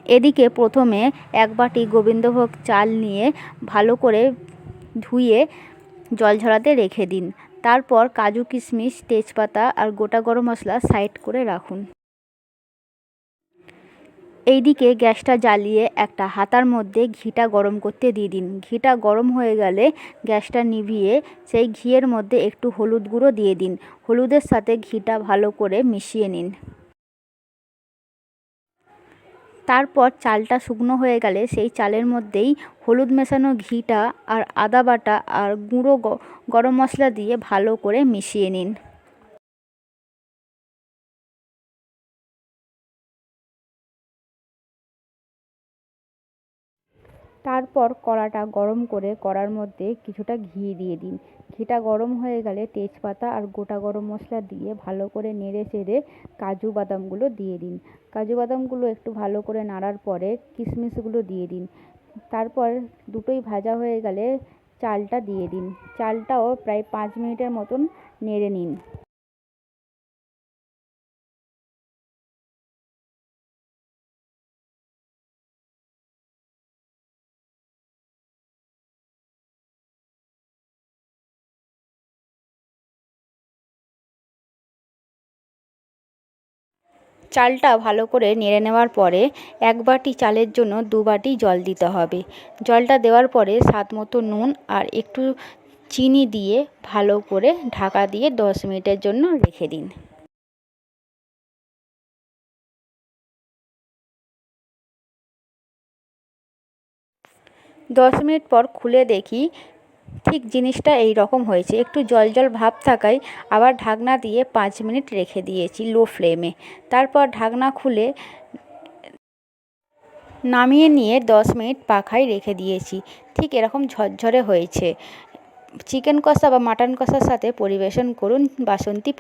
এদিকে প্রথমে 1 বাটি গোবিন্দভোগ চাল নিয়ে ভালো করে ধুয়ে জল ঝরাতে রেখে দিন। তারপর কাজু কিশমিশ, তেজপাতা আর গোটা গরম মশলা সাইড করে রাখুন। এইদিকে গ্যাসটা জ্বালিয়ে একটা হাতার মধ্যে ঘিটা গরম করতে দিয়ে দিন। ঘিটা গরম হয়ে গেলে গ্যাসটা নিভিয়ে সেই ঘিয়ের মধ্যে একটু হলুদ গুঁড়ো দিয়ে দিন। হলুদের সাথে ঘিটা ভালো করে মিশিয়ে নিন। তারপর চালটা শুকনো হয়ে গেলে সেই চালের মধ্যেই হলুদ মেশানো ঘিটা আর আদা বাটা আর গুঁড়ো গরম মশলা দিয়ে ভালো করে মিশিয়ে নিন। তারপর কড়াটা গরম করে কড়ার মধ্যে কিছুটা ঘি দিয়ে দিন। ঘিটা গরম হয়ে গেলে তেজপাতা আর গোটা গরম মশলা দিয়ে ভালো করে নেড়ে চেড়ে কাজু বাদামগুলো দিয়ে দিন। কাজু বাদামগুলো একটু ভালো করে নাড়ার পরে কিশমিশগুলো দিয়ে দিন। তারপর দুটোই ভাজা হয়ে গেলে চালটা দিয়ে দিন। চালটাও প্রায় 5 মিনিটের মতন নেড়ে নিন। চালটা ভালো করে নেড়ে নেওয়ার পরে 1 বাটি চালের জন্য 2 বাটি জল দিতে হবে। জলটা দেওয়ার পরে স্বাদ মতো নুন আর একটু চিনি দিয়ে ভালো করে ঢাকা দিয়ে 10 মিনিটের জন্য রেখে দিন। 10 মিনিট পর খুলে দেখি ঠিক জিনিসটা এই রকম হয়েছে। একটু জল জল ভাব থাকায় আবার ঢাকনা দিয়ে 5 মিনিট রেখে দিয়েছি লো ফ্লেমে। তারপর ঢাকনা খুলে নামিয়ে নিয়ে 10 মিনিট পাখায় রেখে দিয়েছি। ঠিক এরকম ঝরঝরে হয়েছে। চিকেন কষা বা মাটন কষার সাথে পরিবেশন করুন বাসন্তী।